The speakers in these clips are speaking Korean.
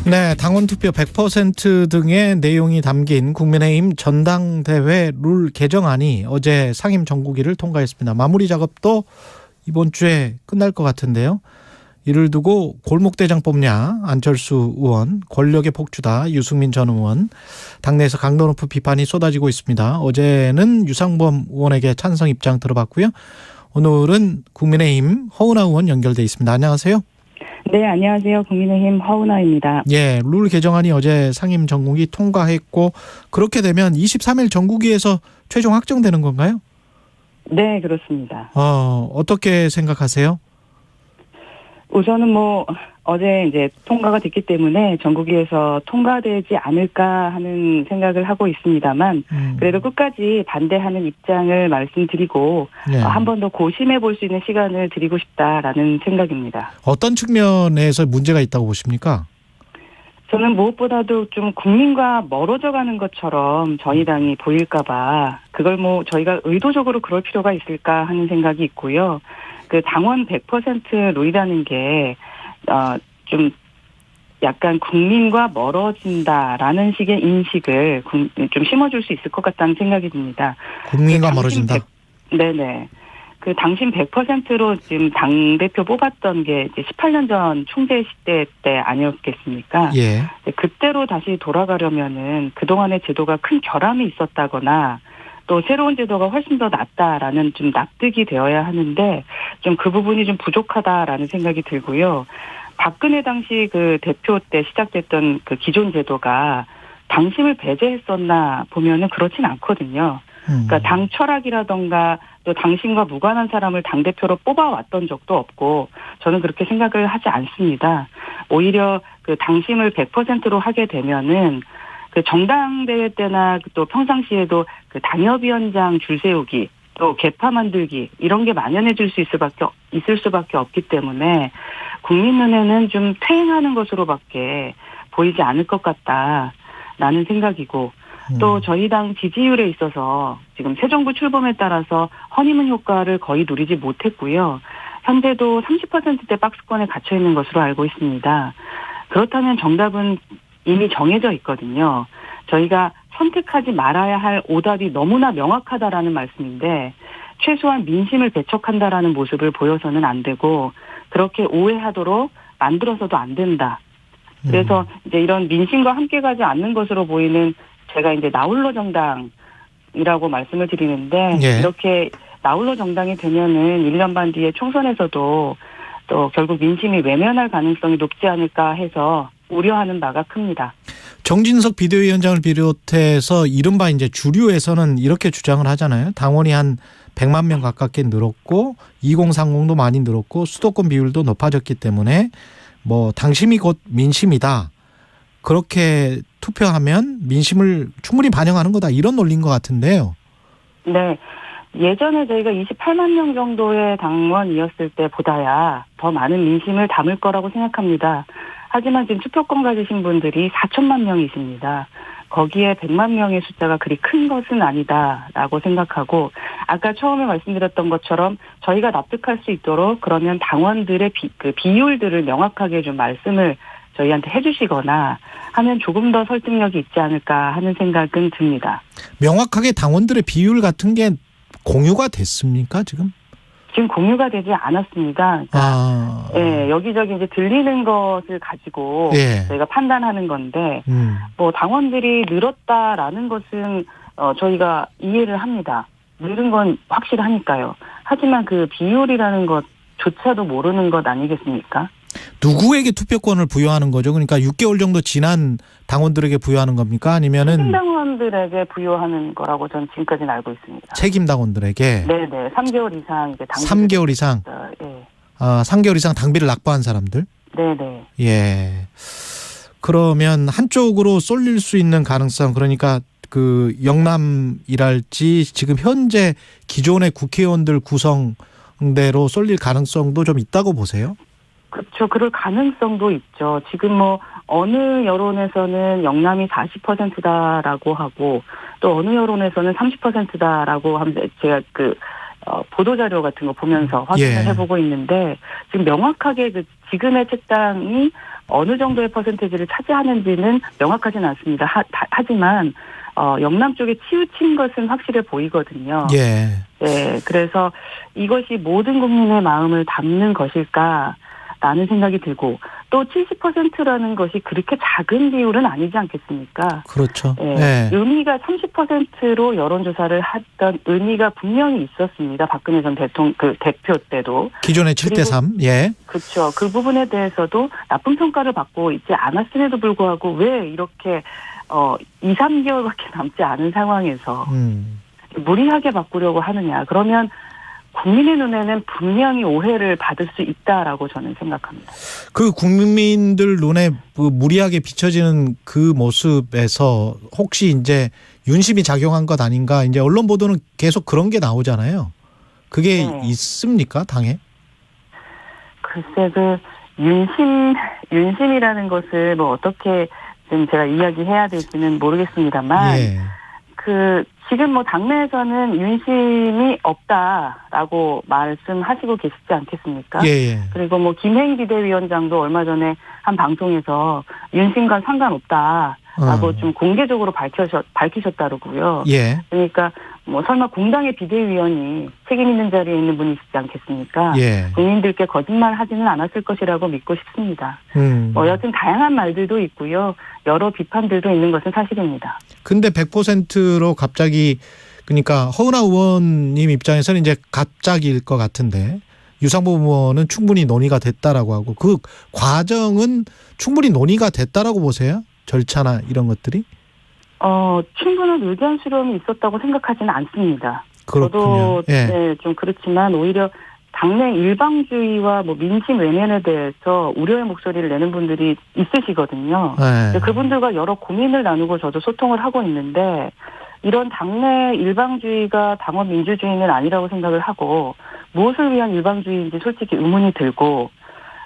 네, 당원 투표 100% 등의 내용이 담긴 국민의힘 전당대회 룰 개정안이 어제 상임 정국위를 통과했습니다. 마무리 작업도 이번 주에 끝날 것 같은데요. 이를 두고 골목대장 뽑냐 안철수 의원, 권력의 폭주다 유승민 전 의원, 당내에서 강도 높은 비판이 쏟아지고 있습니다. 어제는 유상범 의원에게 찬성 입장 들어봤고요. 오늘은 국민의힘 허은하 의원 연결돼 있습니다. 안녕하세요. 네, 안녕하세요. 국민의힘 허은하입니다. 예, 룰 개정안이 어제 상임 정국위 통과했고 그렇게 되면 23일 정국위에서 최종 확정되는 건가요? 네, 그렇습니다. 어떻게 생각하세요? 우선은 어제 이제 통과가 됐기 때문에 전국위에서 통과되지 않을까 하는 생각을 하고 있습니다만 그래도 끝까지 반대하는 입장을 말씀드리고 네. 한 번 더 고심해 볼 수 있는 시간을 드리고 싶다라는 생각입니다. 어떤 측면에서 문제가 있다고 보십니까? 저는 무엇보다도 좀 국민과 멀어져 가는 것처럼 저희 당이 보일까 봐 그걸 저희가 의도적으로 그럴 필요가 있을까 하는 생각이 있고요. 그 당원 100% 룰이라는 게 좀 약간 국민과 멀어진다라는 식의 인식을 좀 심어줄 수 있을 것 같다는 생각이 듭니다. 국민과 멀어진다? 네네. 그 당신 100%로 지금 당대표 뽑았던 게 이제 18년 전 총재 시대 때 아니었겠습니까? 예. 그때로 다시 돌아가려면은 그동안의 제도가 큰 결함이 있었다거나 또 새로운 제도가 훨씬 더 낫다라는 좀 납득이 되어야 하는데 좀 그 부분이 좀 부족하다라는 생각이 들고요. 박근혜 당시 그 대표 때 시작됐던 그 기존 제도가 당심을 배제했었나 보면은 그렇진 않거든요. 그러니까 당 철학이라던가 또 당신과 무관한 사람을 당대표로 뽑아왔던 적도 없고 저는 그렇게 생각을 하지 않습니다. 오히려 그 당심을 100%로 하게 되면은 그 정당대회 때나 또 평상시에도 그 당협위원장 줄 세우기 또 계파 만들기 이런 게 만연해질 수 있을 수밖에 없기 때문에 국민 눈에는 좀 퇴행하는 것으로밖에 보이지 않을 것 같다라는 생각이고 또 저희 당 지지율에 있어서 지금 새 정부 출범에 따라서 허니문 효과를 거의 누리지 못했고요. 현재도 30%대 박스권에 갇혀 있는 것으로 알고 있습니다. 그렇다면 정답은 이미 정해져 있거든요. 저희가 선택하지 말아야 할 오답이 너무나 명확하다라는 말씀인데 최소한 민심을 배척한다라는 모습을 보여서는 안 되고 그렇게 오해하도록 만들어서도 안 된다. 그래서 이제 이런 민심과 함께 가지 않는 것으로 보이는 제가 이제 나홀로 정당이라고 말씀을 드리는데 예. 이렇게 나홀로 정당이 되면은 1년 반 뒤에 총선에서도 또 결국 민심이 외면할 가능성이 높지 않을까 해서 우려하는 바가 큽니다. 정진석 비대위원장을 비롯해서 이른바 이제 주류에서는 이렇게 주장을 하잖아요. 당원이 한 100만 명 가깝게 늘었고 2030도 많이 늘었고 수도권 비율도 높아졌기 때문에 당심이 곧 민심이다. 그렇게 투표하면 민심을 충분히 반영하는 거다. 이런 논리인 것 같은데요. 네. 예전에 저희가 28만 명 정도의 당원이었을 때보다야 더 많은 민심을 담을 거라고 생각합니다. 하지만 지금 투표권 가지신 분들이 4천만 명이십니다. 거기에 100만 명의 숫자가 그리 큰 것은 아니다라고 생각하고 아까 처음에 말씀드렸던 것처럼 저희가 납득할 수 있도록 그러면 당원들의 비율들을 명확하게 좀 말씀을 저희한테 해주시거나 하면 조금 더 설득력이 있지 않을까 하는 생각은 듭니다. 명확하게 당원들의 비율 같은 게 공유가 됐습니까 지금? 지금 공유가 되지 않았습니다. 그러니까 예, 여기저기 이제 들리는 것을 가지고 저희가 판단하는 건데 당원들이 늘었다라는 것은 저희가 이해를 합니다. 늘은 건 확실하니까요. 하지만 그 비율이라는 것조차도 모르는 것 아니겠습니까? 누구에게 투표권을 부여하는 거죠? 그러니까 6개월 정도 지난 당원들에게 부여하는 겁니까? 아니면은 책임 당원들에게 부여하는 거라고 저는 지금까지는 알고 있습니다. 책임 당원들에게? 네네. 3개월 이상 이제 3개월 이상? 예. 3개월 이상 당비를 납부한 사람들? 네네. 예. 그러면 한쪽으로 쏠릴 수 있는 가능성, 그러니까 그 영남이랄지 지금 현재 기존의 국회의원들 구성대로 쏠릴 가능성도 좀 있다고 보세요? 그렇죠. 그럴 가능성도 있죠. 지금 어느 여론에서는 영남이 40%다라고 하고 또 어느 여론에서는 30%다라고 하면 제가 보도자료 같은 거 보면서 확인을 해보고 있는데 지금 명확하게 지금의 책당이 어느 정도의 퍼센테이지를 차지하는지는 명확하지는 않습니다. 하지만 영남 쪽에 치우친 것은 확실해 보이거든요. 예. 네, 그래서 이것이 모든 국민의 마음을 담는 것일까라는 생각이 들고 또 70%라는 것이 그렇게 작은 비율은 아니지 않겠습니까? 그렇죠. 네, 예. 의미가 30%로 여론조사를 했던 의미가 분명히 있었습니다. 박근혜 전 대표 때도. 기존의 7대3. 예. 그렇죠. 그 부분에 대해서도 나쁜 평가를 받고 있지 않았음에도 불구하고 왜 이렇게 2, 3개월밖에 남지 않은 상황에서 무리하게 바꾸려고 하느냐. 그러면 국민의 눈에는 분명히 오해를 받을 수 있다라고 저는 생각합니다. 그 국민들 눈에 무리하게 비춰지는 그 모습에서 혹시 이제 윤심이 작용한 것 아닌가? 이제 언론 보도는 계속 그런 게 나오잖아요. 그게 네. 있습니까, 당에? 글쎄, 윤심이라는 것을 뭐 어떻게 좀 제가 이야기해야 될지는 모르겠습니다만, 예. 지금 뭐 당내에서는 윤심이 없다라고 말씀하시고 계시지 않겠습니까? 예. 그리고 뭐 김행 비대위원장도 얼마 전에 한 방송에서 윤심과 상관없다라고 좀 공개적으로 밝히셨다고요. 예. 그러니까 뭐 설마 공당의 비대위원이 책임 있는 자리에 있는 분이시지 않겠습니까? 예. 국민들께 거짓말하지는 않았을 것이라고 믿고 싶습니다. 여튼 다양한 말들도 있고요. 여러 비판들도 있는 것은 사실입니다. 근데 100%로 갑자기 그러니까 허은하 의원님 입장에서는 이제 갑자기일 것 같은데 유상범 의원은 충분히 논의가 됐다라고 하고 그 과정은 충분히 논의가 됐다라고 보세요? 절차나 이런 것들이? 충분한 의견 수렴이 있었다고 생각하지는 않습니다. 그렇군요. 저도 예. 네, 좀 그렇지만 오히려 당내 일방주의와 뭐 민심 외면에 대해서 우려의 목소리를 내는 분들이 있으시거든요. 예. 그분들과 여러 고민을 나누고 저도 소통을 하고 있는데 이런 당내 일방주의가 당원 민주주의는 아니라고 생각을 하고 무엇을 위한 일방주의인지 솔직히 의문이 들고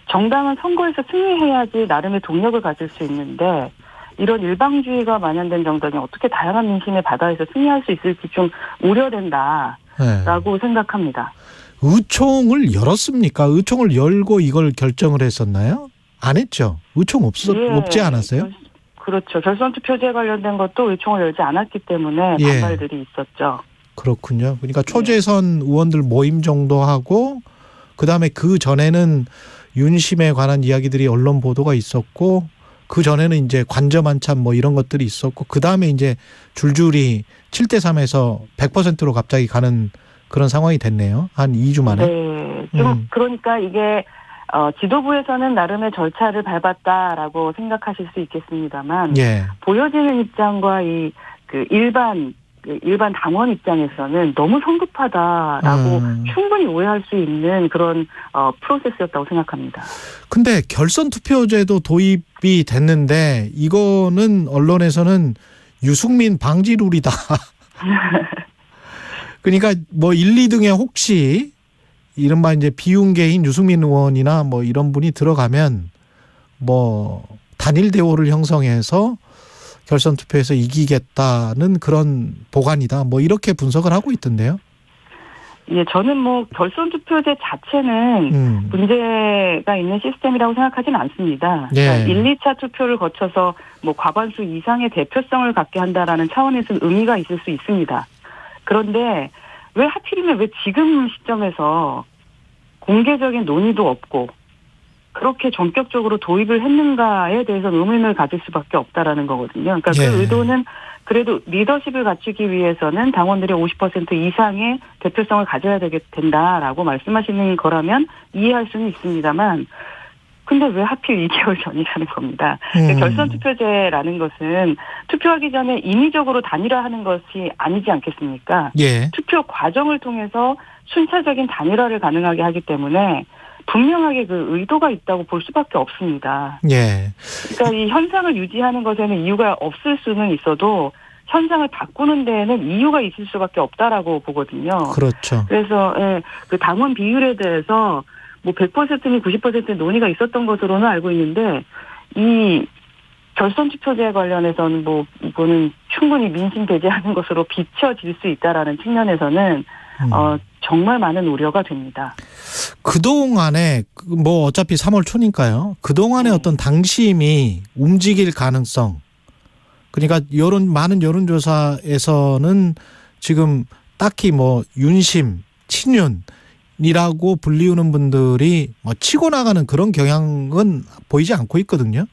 정당은 선거에서 승리해야지 나름의 동력을 가질 수 있는데 이런 일방주의가 만연된 정당이 어떻게 다양한 민심의 바다에서 승리할 수 있을지 좀 우려된다라고 생각합니다. 의총을 열었습니까? 의총을 열고 이걸 결정을 했었나요? 안 했죠. 의총 없지 않았어요? 그렇죠. 결선 투표제 관련된 것도 의총을 열지 않았기 때문에 반발들이 있었죠. 그렇군요. 그러니까 초재선 의원들 모임 정도 하고 그다음에 그 전에는 윤심에 관한 이야기들이 언론 보도가 있었고 그 전에는 이제 관저 만찬 뭐 이런 것들이 있었고 그 다음에 이제 줄줄이 7대3에서 100%로 갑자기 가는 그런 상황이 됐네요. 한 2주 만에. 네. 좀 그러니까 이게 지도부에서는 나름의 절차를 밟았다라고 생각하실 수 있겠습니다만 보여지는 입장과 일반 당원 입장에서는 너무 성급하다라고 충분히 오해할 수 있는 그런 프로세스였다고 생각합니다. 근데 결선 투표제도 도입이 됐는데 이거는 언론에서는 유승민 방지 룰이다. 그러니까 뭐 1, 2등에 혹시 이른바 이제 비운계인 유승민 의원이나 뭐 이런 분이 들어가면 뭐 단일 대오를 형성해서 결선 투표에서 이기겠다는 그런 보관이다. 뭐 이렇게 분석을 하고 있던데요. 예, 저는 뭐 결선 투표제 자체는 문제가 있는 시스템이라고 생각하지는 않습니다. 그러니까 1, 2차 투표를 거쳐서 뭐 과반수 이상의 대표성을 갖게 한다라는 차원에서는 의미가 있을 수 있습니다. 그런데 왜 하필이면 왜 지금 시점에서 공개적인 논의도 없고 그렇게 전격적으로 도입을 했는가에 대해서 의문을 가질 수밖에 없다라는 거거든요. 그러니까 그 의도는 그래도 리더십을 갖추기 위해서는 당원들이 50% 이상의 대표성을 가져야 된다라고 말씀하시는 거라면 이해할 수는 있습니다만 근데 왜 하필 2개월 전이라는 겁니다. 결선 투표제라는 것은 투표하기 전에 인위적으로 단일화하는 것이 아니지 않겠습니까? 투표 과정을 통해서 순차적인 단일화를 가능하게 하기 때문에 분명하게 그 의도가 있다고 볼 수밖에 없습니다. 그러니까 이 현상을 유지하는 것에는 이유가 없을 수는 있어도 현상을 바꾸는 데에는 이유가 있을 수밖에 없다라고 보거든요. 그렇죠. 그래서 그 당원 비율에 대해서 뭐 100%는 90% 논의가 있었던 것으로는 알고 있는데 이 결선 투표제 관련해서는 뭐 이거는 충분히 민심 배제하는 것으로 비춰질 수 있다라는 측면에서는 정말 많은 우려가 됩니다. 그동안에 뭐 어차피 3월 초니까요. 그동안의 네. 어떤 당심이 움직일 가능성. 그러니까 많은 여론조사에서는 지금 딱히 뭐 윤심, 친윤이라고 불리우는 분들이 뭐 치고 나가는 그런 경향은 보이지 않고 있거든요.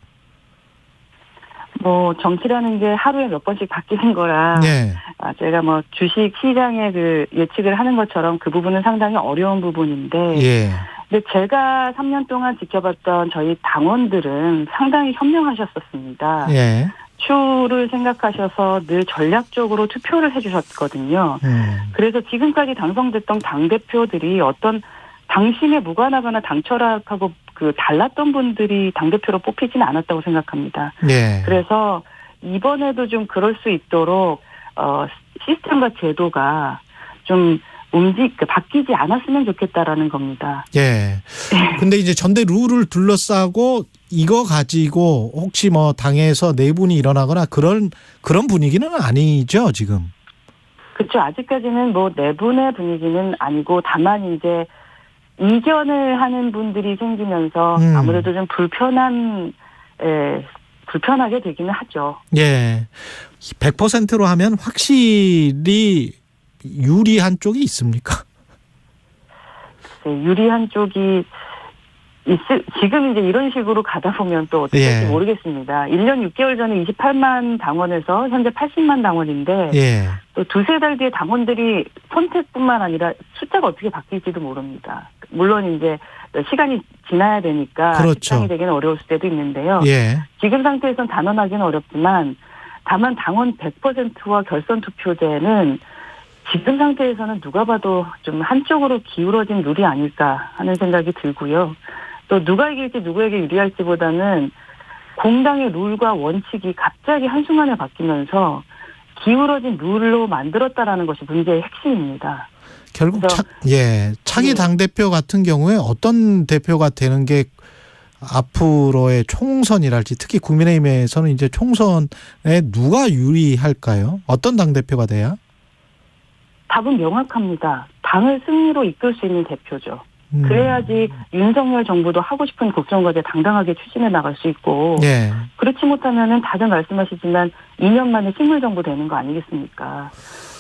뭐 정치라는 게 하루에 몇 번씩 바뀌는 거라 네. 제가 뭐 주식 시장의 그 예측을 하는 것처럼 그 부분은 상당히 어려운 부분인데 예. 근데 제가 3년 동안 지켜봤던 저희 당원들은 상당히 현명하셨었습니다. 예. 추를 생각하셔서 늘 전략적으로 투표를 해주셨거든요. 그래서 지금까지 당선됐던 당대표들이 어떤 당심에 무관하거나 당철학하고 그 달랐던 분들이 당대표로 뽑히지는 않았다고 생각합니다. 예. 그래서 이번에도 좀 그럴 수 있도록 시스템과 제도가 좀 바뀌지 않았으면 좋겠다라는 겁니다. 예. 근데 이제 전대 룰을 둘러싸고 이거 가지고 혹시 뭐 당에서 내분이 일어나거나 그런 분위기는 아니죠, 지금. 그렇죠. 아직까지는 뭐 내분의 분위기는 아니고 다만 이제 이견을 하는 분들이 생기면서 아무래도 좀 불편하게 되기는 하죠. 예. 100%로 하면 확실히 유리한 쪽이 있습니까? 네, 유리한 쪽이 지금 이제 이런 식으로 가다 보면 또 어떻게 될지 모르겠습니다. 1년 6개월 전에 28만 당원에서 현재 80만 당원인데 예. 또 두세 달 뒤에 당원들이 선택뿐만 아니라 숫자가 어떻게 바뀔지도 모릅니다. 물론 이제 시간이 지나야 되니까 그렇죠. 책정이 되기는 어려울 때도 있는데요. 예. 지금 상태에서는 단언하기는 어렵지만 다만 당원 100%와 결선 투표제는 지금 상태에서는 누가 봐도 좀 한쪽으로 기울어진 룰이 아닐까 하는 생각이 들고요. 또 누가 이길지 누구에게 유리할지보다는 공당의 룰과 원칙이 갑자기 한순간에 바뀌면서 기울어진 룰로 만들었다라는 것이 문제의 핵심입니다. 결국 차기 당대표 같은 경우에 어떤 대표가 되는 게 앞으로의 총선이랄지 특히 국민의힘에서는 이제 총선에 누가 유리할까요? 어떤 당대표가 돼야? 답은 명확합니다. 당을 승리로 이끌 수 있는 대표죠. 그래야지 윤석열 정부도 하고 싶은 국정과제 당당하게 추진해 나갈 수 있고 예. 그렇지 못하면은 다들 말씀하시지만 2년 만에 식물 정부 되는 거 아니겠습니까?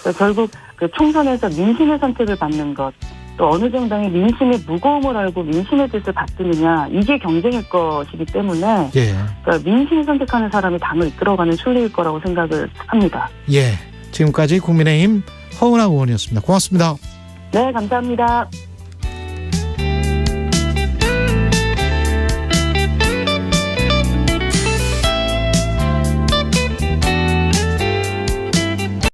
그러니까 결국 그 총선에서 민심의 선택을 받는 것, 또 어느 정당이 민심의 무거움을 알고 민심의 뜻을 받드느냐 이게 경쟁일 것이기 때문에 그러니까 민심을 선택하는 사람이 당을 이끌어가는 순리일 거라고 생각을 합니다. 예. 지금까지 국민의힘 허은하 의원이었습니다. 고맙습니다. 네, 감사합니다.